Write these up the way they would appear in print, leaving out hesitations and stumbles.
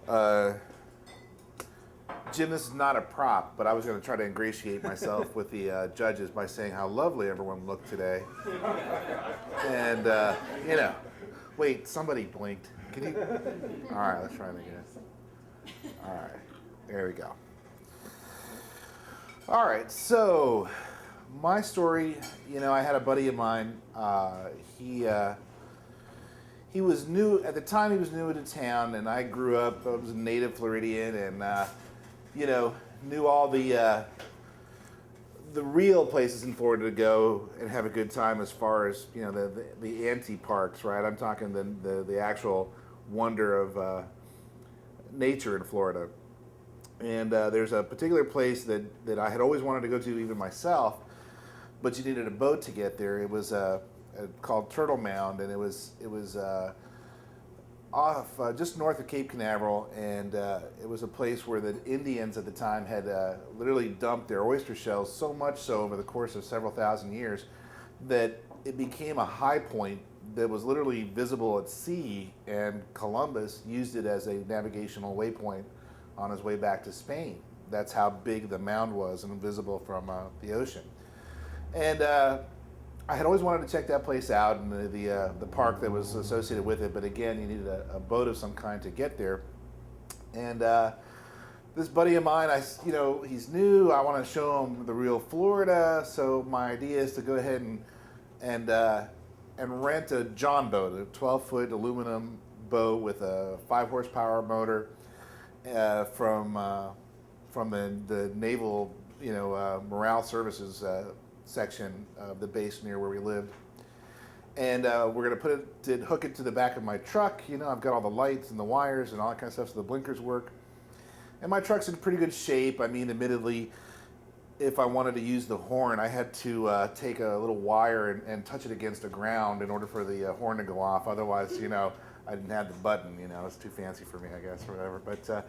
Uh, Jim, this is not a prop, but I was going to try to ingratiate myself with the judges by saying how lovely everyone looked today. And, wait, somebody blinked. Can you? All right, let's try it again. All right, there we go. All right, so my story, I had a buddy of mine. He was new at the time. He was new to town, and I grew up. I was a native Floridian, and knew all the real places in Florida to go and have a good time, as far as the anti parks, right? I'm talking the actual wonder of nature in Florida. And there's a particular place that I had always wanted to go to, even myself, but you needed a boat to get there. It was called Turtle Mound, and it was off just north of Cape Canaveral, and it was a place where the Indians at the time had literally dumped their oyster shells, so much so over the course of several thousand years that it became a high point that was literally visible at sea, and Columbus used it as a navigational waypoint on his way back to Spain. That's how big the mound was and visible from the ocean. And I had always wanted to check that place out, and the park that was associated with it. But again, you needed a boat of some kind to get there. And this buddy of mine, he's new. I want to show him the real Florida. So my idea is to go ahead and rent a John boat, a 12-foot aluminum boat with a 5 horsepower motor from the naval, morale services section of the base near where we lived. And we're going to hook it to the back of my truck. I've got all the lights and the wires and all that kind of stuff, so the blinkers work. And my truck's in pretty good shape. I mean, admittedly, if I wanted to use the horn, I had to take a little wire and touch it against the ground in order for the horn to go off. Otherwise, I didn't have the button. It's too fancy for me, I guess, or whatever. But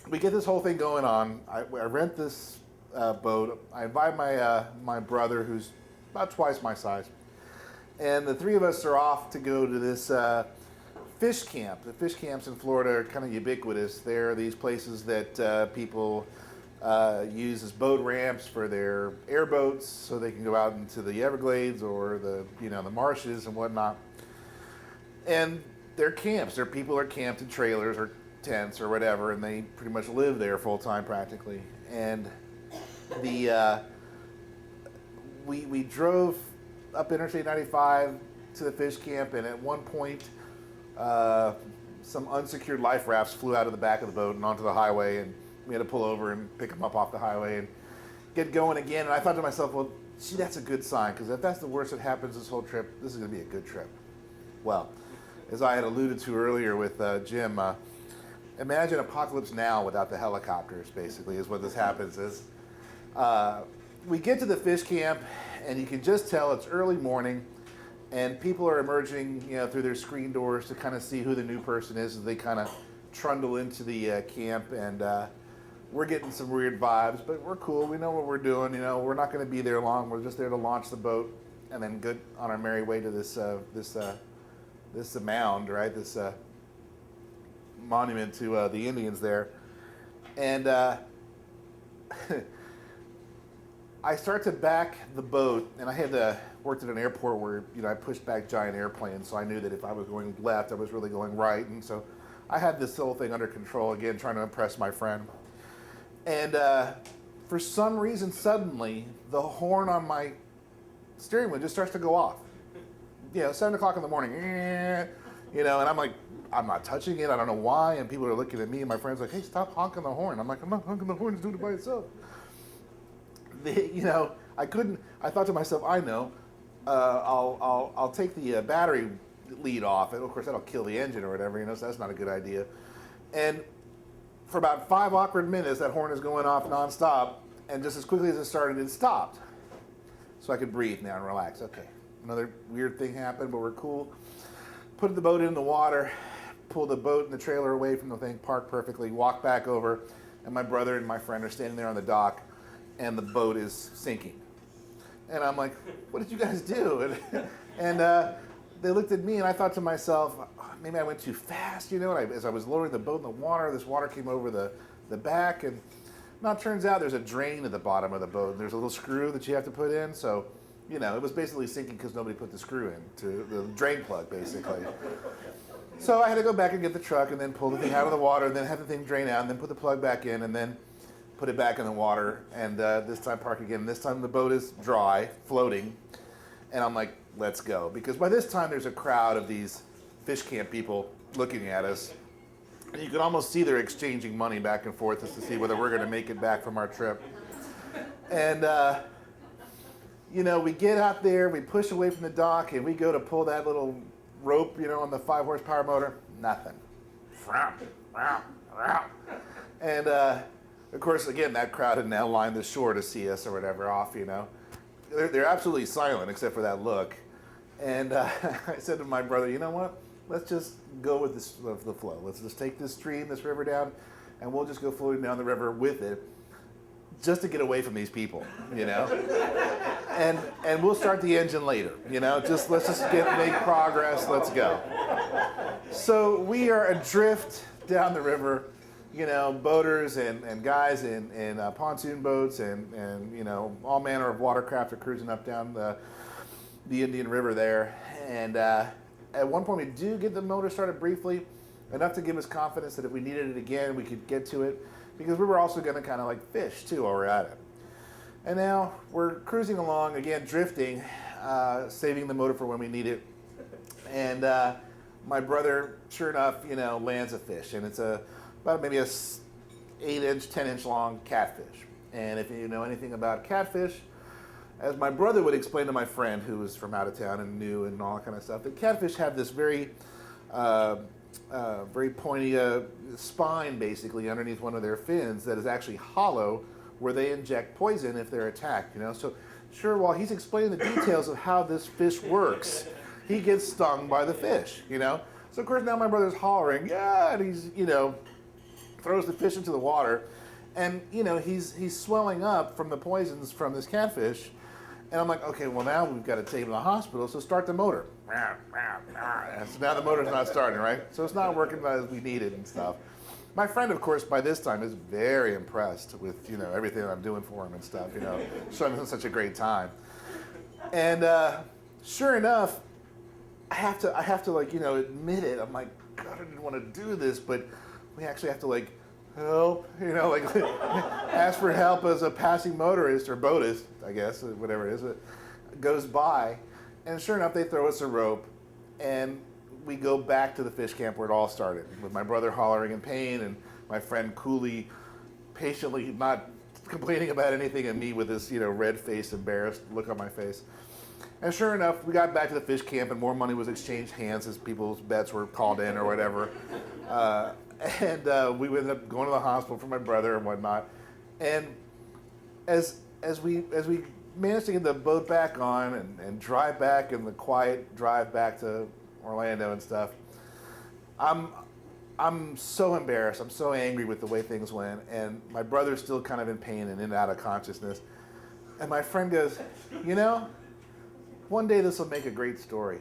we get this whole thing going on. I rent this boat. I invite my brother, who's about twice my size, and the three of us are off to go to this fish camp. The fish camps in Florida are kind of ubiquitous. They're these places that people use as boat ramps for their airboats, so they can go out into the Everglades or the marshes and whatnot. And they're camps. People are camped in trailers or tents or whatever, and they pretty much live there full time practically. And we drove up Interstate 95 to the fish camp, and at one point some unsecured life rafts flew out of the back of the boat and onto the highway, and we had to pull over and pick them up off the highway and get going again. And I thought to myself, well, gee, that's a good sign, because if that's the worst that happens this whole trip, this is going to be a good trip. Well, as I had alluded to earlier with Jim, imagine Apocalypse Now without the helicopters, basically, is what this happens. We get to the fish camp, and you can just tell it's early morning, and people are emerging, through their screen doors to kind of see who the new person is as they kind of trundle into the camp. And we're getting some weird vibes, but we're cool. We know what we're doing. We're not going to be there long. We're just there to launch the boat and then get on our merry way to this mound, right? This monument to the Indians there. And I start to back the boat, and I had worked at an airport where I pushed back giant airplanes, so I knew that if I was going left, I was really going right. And so I had this whole thing under control, again, trying to impress my friend. And for some reason, suddenly, the horn on my steering wheel just starts to go off. 7 o'clock in the morning, and I'm like, I'm not touching it. I don't know why. And people are looking at me, and my friend's like, hey, stop honking the horn. I'm like, I'm not honking the horn. It's doing it by itself. I couldn't. I thought to myself, I know. I'll take the battery lead off, and of course that'll kill the engine or whatever. So that's not a good idea. And for about 5 awkward minutes, that horn is going off nonstop, and just as quickly as it started, it stopped. So I could breathe now and relax. Okay, another weird thing happened, but we're cool. Put the boat in the water, pull the boat and the trailer away from the thing, park perfectly, walk back over, and my brother and my friend are standing there on the dock, and the boat is sinking. And I'm like, what did you guys do? And they looked at me, and I thought to myself, "Oh, maybe I went too fast, you know." And as I was lowering the boat in the water, this water came over the back, and now it turns out there's a drain at the bottom of the boat, and there's a little screw that you have to put in. So, you know, it was basically sinking because nobody put the screw in to the drain plug, basically. So I had to go back and get the truck, and then pull the thing out of the water, and then have the thing drain out, and then put the plug back in, and then put it back in the water, and this time park again. This time the boat is dry, floating, and I'm like, let's go. Because by this time there's a crowd of these fish camp people looking at us, and you can almost see they're exchanging money back and forth just to see whether we're going to make it back from our trip. And, you know, we get out there, we push away from the dock, and we go to pull that little rope, you know, on the 5 horsepower motor. Nothing. And, of course, again, that crowd had now lined the shore to see us or whatever off, you know. They're absolutely silent except for that look. And I said to my brother, you know what? Let's just go with the flow. Let's just take this stream, this river down, and we'll just go floating down the river with it just to get away from these people, you know. And we'll start the engine later, you know. Let's just make progress. Let's go. So we are adrift down the river. You know, boaters and guys in pontoon boats and you know, all manner of watercraft are cruising up down the Indian River there. And at one point we do get the motor started briefly, enough to give us confidence that if we needed it again, we could get to it, because we were also going to kind of like fish too while we're at it. And now we're cruising along, again, drifting, saving the motor for when we need it. And my brother, sure enough, you know, lands a fish, and it's about maybe a 8-inch, 10-inch long catfish. And if you know anything about catfish, as my brother would explain to my friend who was from out of town and knew and all that kind of stuff, that catfish have this very pointy spine, basically, underneath one of their fins that is actually hollow, where they inject poison if they're attacked, you know. So sure, while he's explaining the details of how this fish works, he gets stung by the fish, you know. So of course now my brother's hollering, yeah, and he's, you know, throws the fish into the water, and you know, he's swelling up from the poisons from this catfish. And I'm like, okay, well now we've got to take him to the hospital, so start the motor. And so now the motor's not starting, right? So it's not working as we need it and stuff. My friend, of course, by this time is very impressed with, you know, everything that I'm doing for him and stuff, you know, showing him such a great time. And sure enough, I have to like, you know, admit it. I'm like, God, I didn't want to do this, but we actually have to like help, you know, like ask for help as a passing motorist or boatist, I guess, whatever it is, it goes by. And sure enough, they throw us a rope, and we go back to the fish camp where it all started, with my brother hollering in pain and my friend coolly, patiently not complaining about anything, and me with this, you know, red-faced, embarrassed look on my face. And sure enough, we got back to the fish camp, and more money was exchanged hands as people's bets were called in or whatever. And we ended up going to the hospital for my brother and whatnot. And as we managed to get the boat back on and drive back in the quiet drive back to Orlando and stuff, I'm so embarrassed. I'm so angry with the way things went. And my brother's still kind of in pain and in and out of consciousness. And my friend goes, you know, one day this will make a great story.